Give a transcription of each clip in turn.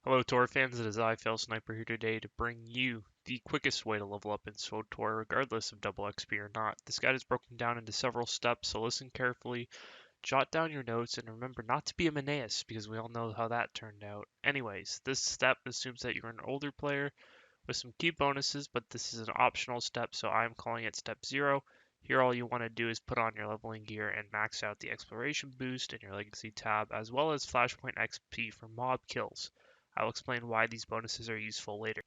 Hello Tor fans, it is I, Fail Sniper, here today to bring you the quickest way to level up in SWTOR regardless of double XP or not. This guide is broken down into several steps, so listen carefully, jot down your notes, and remember not to be a Menaeus because we all know how that turned out. Anyways, this step assumes that you're an older player with some key bonuses, but this is an optional step, so I'm calling it step 0. Here all you want to do is put on your leveling gear and max out the exploration boost in your legacy tab, as well as flashpoint XP for mob kills. I'll explain why these bonuses are useful later.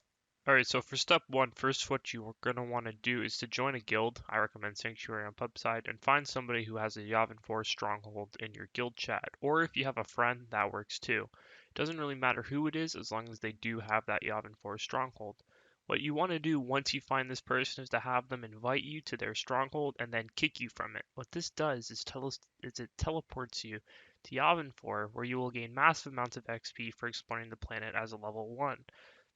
Alright, so for step 1, first what you're going to want to do is to join a guild. I recommend Sanctuary on PubSide, and find somebody who has a Yavin 4 stronghold in your guild chat. Or if you have a friend, that works too. It doesn't really matter who it is as long as they do have that Yavin 4 stronghold. What you want to do once you find this person is to have them invite you to their stronghold and then kick you from it. What this does is it teleports you to Yavin 4, where you will gain massive amounts of XP for exploring the planet as a level 1.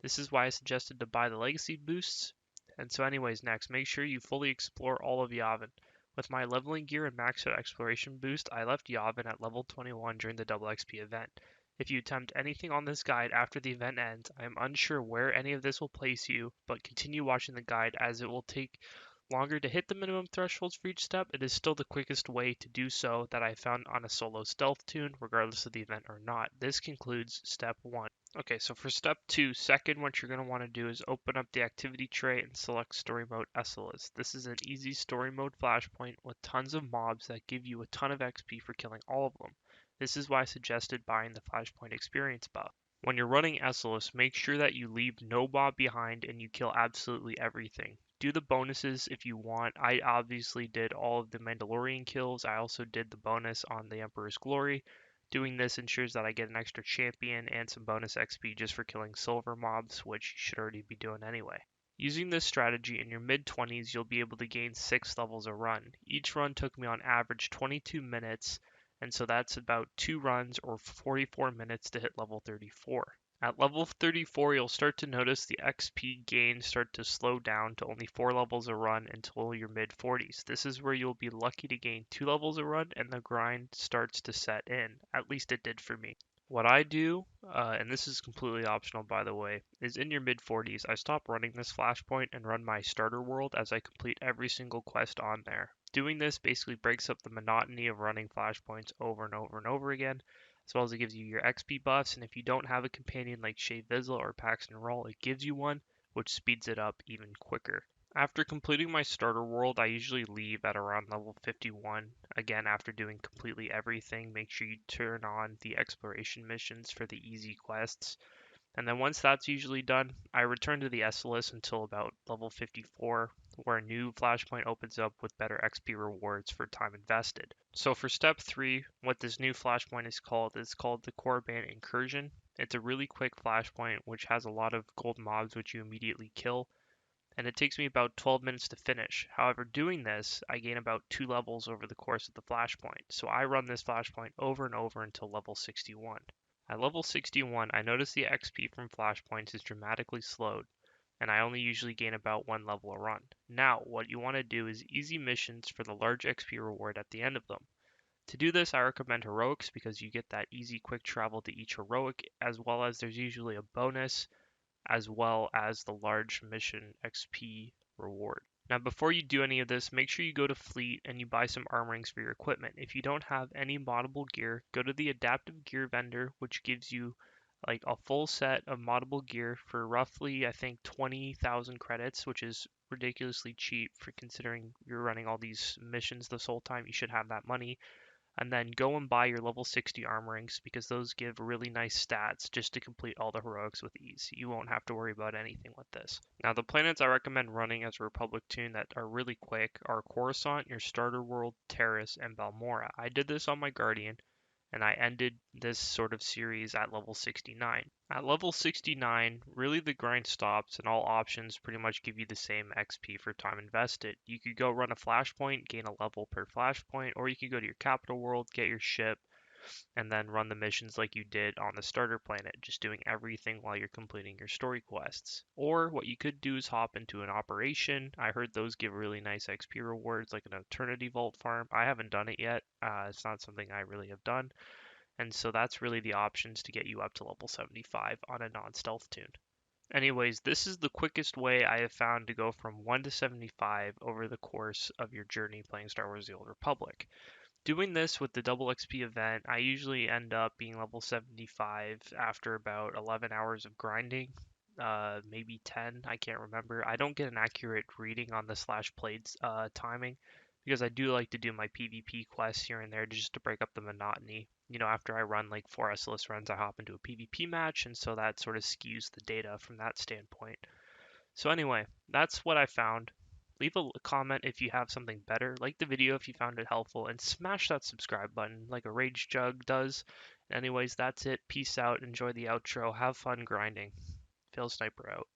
This is why I suggested to buy the legacy boosts. And so anyways, next, make sure you fully explore all of Yavin. With my leveling gear and maxed out exploration boost, I left Yavin at level 21 during the double XP event. If you attempt anything on this guide after the event ends, I am unsure where any of this will place you, but continue watching the guide as it will take longer to hit the minimum thresholds for each step. It is still the quickest way to do so that I found on a solo stealth toon, regardless of the event or not. This concludes step 1. Okay, so for step 2, second, what you're going to want to do is open up the activity tray and select story mode SLS. This is an easy story mode flashpoint with tons of mobs that give you a ton of XP for killing all of them. This is why I suggested buying the flashpoint experience buff. When you're running SLS, make sure that you leave no mob behind and you kill absolutely everything. Do the bonuses if you want. I obviously did all of the Mandalorian kills. I also did the bonus on the Emperor's Glory. Doing this ensures that I get an extra champion and some bonus XP just for killing silver mobs, which you should already be doing anyway. Using this strategy in your mid-20s, you'll be able to gain 6 levels a run. Each run took me on average 22 minutes, and so that's about 2 runs or 44 minutes to hit level 34. At level 34, you'll start to notice the XP gains start to slow down to only 4 levels a run until your mid-40s. This is where you'll be lucky to gain 2 levels a run and the grind starts to set in. At least it did for me. What I do, and this is completely optional by the way, is in your mid-40s, I stop running this flashpoint and run my starter world as I complete every single quest on there. Doing this basically breaks up the monotony of running flashpoints over and over and over again, as well as it gives you your XP buffs, and if you don't have a companion like Shay Vizzle or Paxton Roll, it gives you one, which speeds it up even quicker. After completing my starter world, I usually leave at around level 51. Again, after doing completely everything, make sure you turn on the exploration missions for the easy quests. And then once that's usually done, I return to the SLS until about level 54, where a new flashpoint opens up with better XP rewards for time invested. So for step 3, what this new flashpoint is called the Korriban Incursion. It's a really quick flashpoint which has a lot of gold mobs which you immediately kill, and it takes me about 12 minutes to finish. However, doing this, I gain about 2 levels over the course of the flashpoint, so I run this flashpoint over and over until level 61. At level 61, I notice the XP from flashpoints is dramatically slowed, and I only usually gain about 1 level a run. Now, what you want to do is easy missions for the large XP reward at the end of them. To do this, I recommend heroics because you get that easy quick travel to each heroic, as well as there's usually a bonus, as well as the large mission XP reward. Now, before you do any of this, make sure you go to Fleet and you buy some armorings for your equipment. If you don't have any moddable gear, go to the adaptive gear vendor, which gives you like a full set of moddable gear for roughly, I think, 20,000 credits, which is ridiculously cheap for considering you're running all these missions this whole time. You should have that money, and then go and buy your level 60 armorings because those give really nice stats just to complete all the heroics with ease. You won't have to worry about anything with this. Now, the planets I recommend running as a Republic toon that are really quick are Coruscant, your starter world, Terrace, and Balmora. I did this on my Guardian, and I ended this sort of series at level 69. At level 69, really the grind stops and all options pretty much give you the same XP for time invested. You could go run a flashpoint, gain a level per flashpoint, or you could go to your capital world, get your ship, and then run the missions like you did on the starter planet, just doing everything while you're completing your story quests. Or what you could do is hop into an operation. I heard those give really nice XP rewards, like an Eternity Vault farm. I haven't done it yet. It's not something I really have done. And so that's really the options to get you up to level 75 on a non-stealth tune. Anyways, this is the quickest way I have found to go from 1 to 75 over the course of your journey playing Star Wars The Old Republic. Doing this with the double XP event, I usually end up being level 75 after about 11 hours of grinding, maybe 10, I can't remember. I don't get an accurate reading on the slash played timing because I do like to do my PvP quests here and there just to break up the monotony. You know, after I run like 4 SLS runs, I hop into a PvP match, and so that sort of skews the data from that standpoint. So anyway, that's what I found. Leave a comment if you have something better. Like the video if you found it helpful, and smash that subscribe button like a Rage Jug does. Anyways, that's it. Peace out. Enjoy the outro. Have fun grinding. Fail Sniper out.